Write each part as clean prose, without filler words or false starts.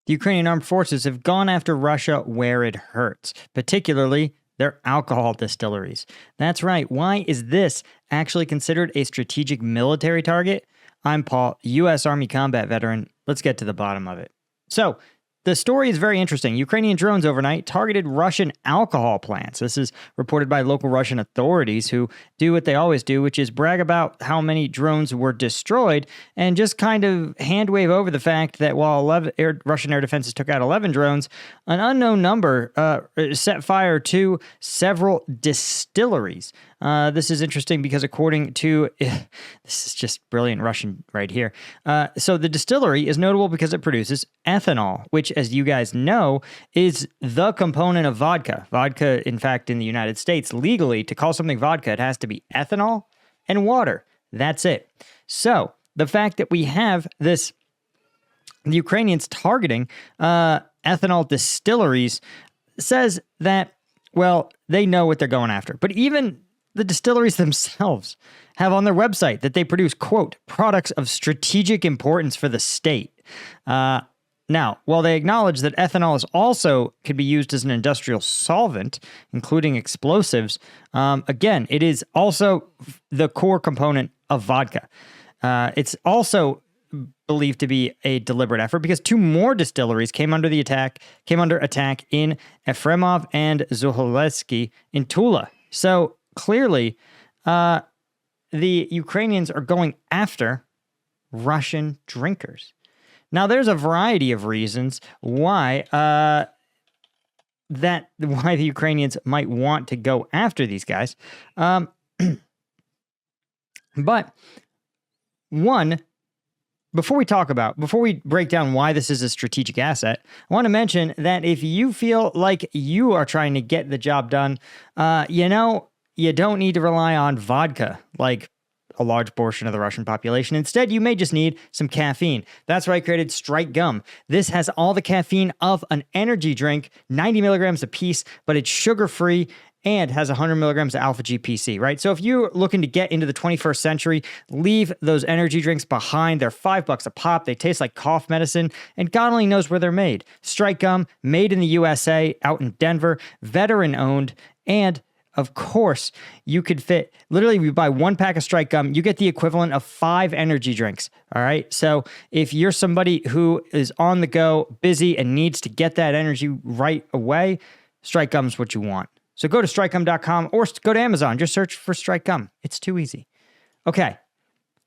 The Ukrainian armed forces have gone after Russia where it hurts, particularly their alcohol distilleries. That's right. Why is this actually considered a strategic military target? I'm Paul, U.S. Army combat veteran. Let's get to the bottom of it. So, the story is very interesting. Ukrainian drones overnight targeted Russian alcohol plants. This is reported by local Russian authorities who do what they always do, which is brag about how many drones were destroyed and just kind of hand wave over the fact that while Russian air defenses took out 11 drones, an unknown number set fire to several distilleries. This is interesting because according to, this is just brilliant Russian right here. So the distillery is notable because it produces ethanol, which, as you guys know, is the component of vodka. Vodka, in fact, in the United States, legally, to call something vodka, it has to be ethanol and water. That's it. So the fact that we have the Ukrainians targeting ethanol distilleries says that, well, they know what they're going after. But even the distilleries themselves have on their website that they produce, quote, products of strategic importance for the state. Now, while they acknowledge that ethanol could be used as an industrial solvent, including explosives, again, it is also the core component of vodka. It's also believed to be a deliberate effort because two more distilleries came under attack in Efremov and Zhuhezhsky in Tula. So clearly, the Ukrainians are going after Russian drinkers. Now, there's a variety of reasons why the Ukrainians might want to go after these guys. But one, before we break down why this is a strategic asset, I want to mention that if you feel like you are trying to get the job done, you don't need to rely on vodka like a large portion of the Russian population. Instead, you may just need some caffeine. That's why I created Strike Gum. This has all the caffeine of an energy drink, 90 milligrams a piece, but it's sugar-free and has 100 milligrams of alpha GPC, right? So if you're looking to get into the 21st century, leave those energy drinks behind. They're $5 a pop. They taste like cough medicine, and God only knows where they're made. Strike Gum, made in the USA, out in Denver, veteran-owned, and of course, you could fit, literally, if you buy one pack of Strike Gum, you get the equivalent of 5 energy drinks, all right? So if you're somebody who is on the go, busy, and needs to get that energy right away, Strike Gum is what you want. So go to strikegum.com or go to Amazon. Just search for Strike Gum. It's too easy. Okay,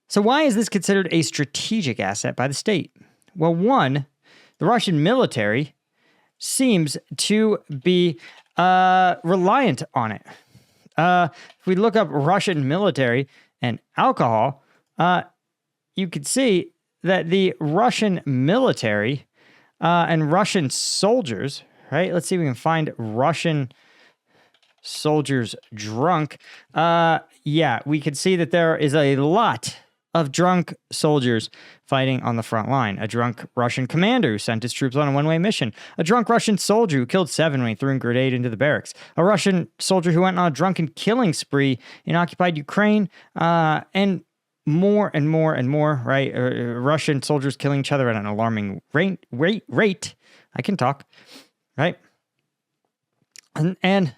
so why is this considered a strategic asset by the state? Well, one, the Russian military seems to be reliant on it. If we look up Russian military and alcohol, you could see that the Russian military and Russian soldiers, right? Let's see if we can find Russian soldiers drunk. Yeah, we could see that there is a lot of drunk soldiers fighting on the front line. A drunk Russian commander who sent his troops on a one-way mission. A drunk Russian soldier who killed 7 when he threw a grenade into the barracks. A Russian soldier who went on a drunken killing spree in occupied Ukraine. And more and more and more, right? Russian soldiers killing each other at an alarming rate. I can talk, right? And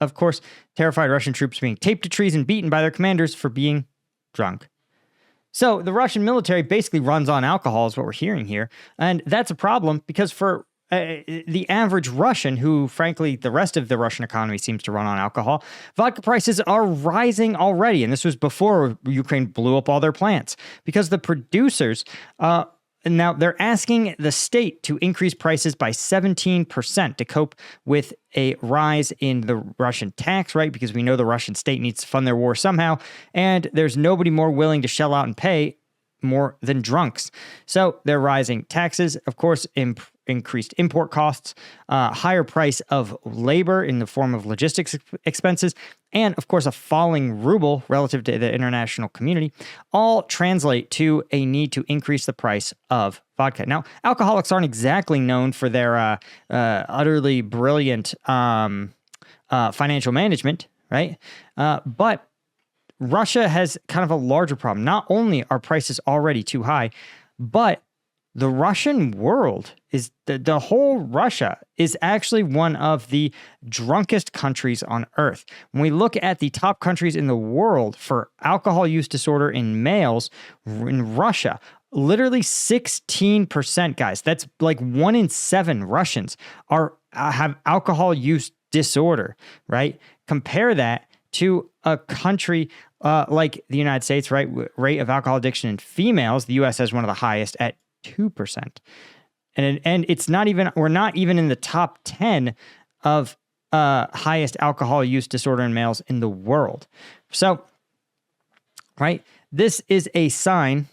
of course, terrified Russian troops being taped to trees and beaten by their commanders for being drunk. So the Russian military basically runs on alcohol is what we're hearing here. And that's a problem because for the average Russian, who frankly the rest of the Russian economy seems to run on alcohol, vodka prices are rising already. And this was before Ukraine blew up all their plants because the producers, now they're asking the state to increase prices by 17% to cope with a rise in the Russian tax, right? Because we know the Russian state needs to fund their war somehow, and there's nobody more willing to shell out and pay more than drunks. So they're rising taxes, of course, increased import costs, higher price of labor in the form of logistics expenses, and of course a falling ruble relative to the international community, all translate to a need to increase the price of vodka. Now, alcoholics aren't exactly known for their utterly brilliant financial management, right? But Russia has kind of a larger problem. Not only are prices already too high, but the Russian world is the whole Russia is actually one of the drunkest countries on earth. When we look at the top countries in the world for alcohol use disorder in males, in Russia, literally 16%, guys. That's like 1 in 7 Russians have alcohol use disorder, right? Compare that to a country like the United States, right? Rate of alcohol addiction in females, the U.S. has one of the highest at 2%. And it's not even, we're not even in the top 10 of highest alcohol use disorder in males in the world. So, right, this is a sign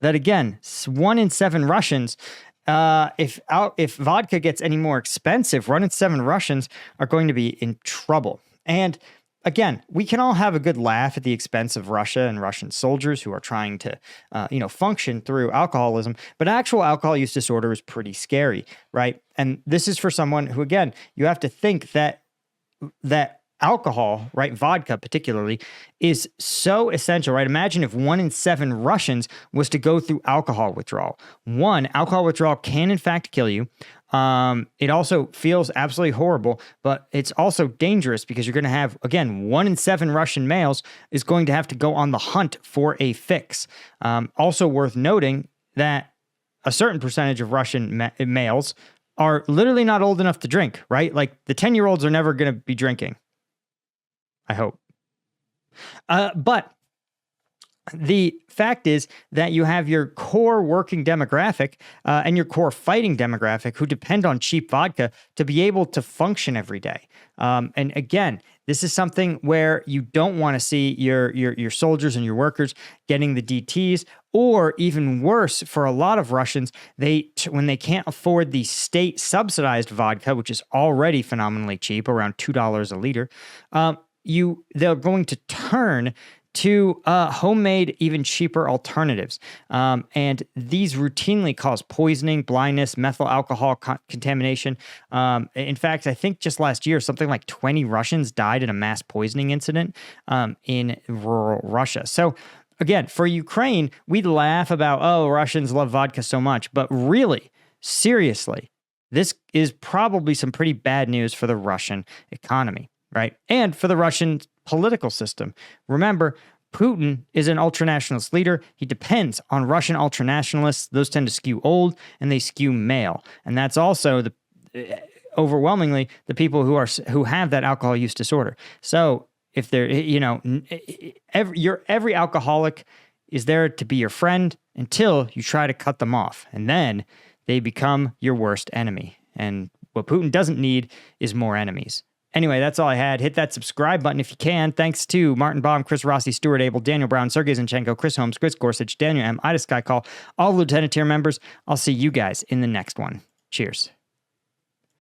that, again, 1 in 7 Russians, if vodka gets any more expensive, 1 in 7 Russians are going to be in trouble. And again, we can all have a good laugh at the expense of Russia and Russian soldiers who are trying to, function through alcoholism. But actual alcohol use disorder is pretty scary, right? And this is for someone who, again, you have to think that alcohol, right, vodka particularly, is so essential, right? Imagine if 1 in 7 Russians was to go through alcohol withdrawal. Alcohol withdrawal can in fact kill you. It also feels absolutely horrible, but it's also dangerous because you're going to have, again, 1 in 7 Russian males is going to have to go on the hunt for a fix. Also worth noting that a certain percentage of Russian males are literally not old enough to drink, right? Like the 10-year-olds are never going to be drinking. I hope. But the fact is that you have your core working demographic and your core fighting demographic who depend on cheap vodka to be able to function every day. And again, this is something where you don't want to see your soldiers and your workers getting the DTs, or even worse, for a lot of Russians, when they can't afford the state subsidized vodka, which is already phenomenally cheap, around $2 a liter, they're going to turn to homemade, even cheaper alternatives. And these routinely cause poisoning, blindness, methyl alcohol contamination. In fact, I think just last year, something like 20 Russians died in a mass poisoning incident in rural Russia. So again, for Ukraine, we'd laugh about, oh, Russians love vodka so much. But really, seriously, this is probably some pretty bad news for the Russian economy, right? And for the Russian political system. Remember, Putin is an ultranationalist leader. He depends on Russian ultranationalists. Those tend to skew old and they skew male. And that's also overwhelmingly the people who have that alcohol use disorder. So if they're, every alcoholic is there to be your friend until you try to cut them off. And then they become your worst enemy. And what Putin doesn't need is more enemies. Anyway, that's all I had. Hit that subscribe button if you can. Thanks to Martin Baum, Chris Rossi, Stuart Abel, Daniel Brown, Sergey Zinchenko, Chris Holmes, Chris Gorsuch, Daniel M., Ida Skycall, all Lieutenant tier members. I'll see you guys in the next one. Cheers.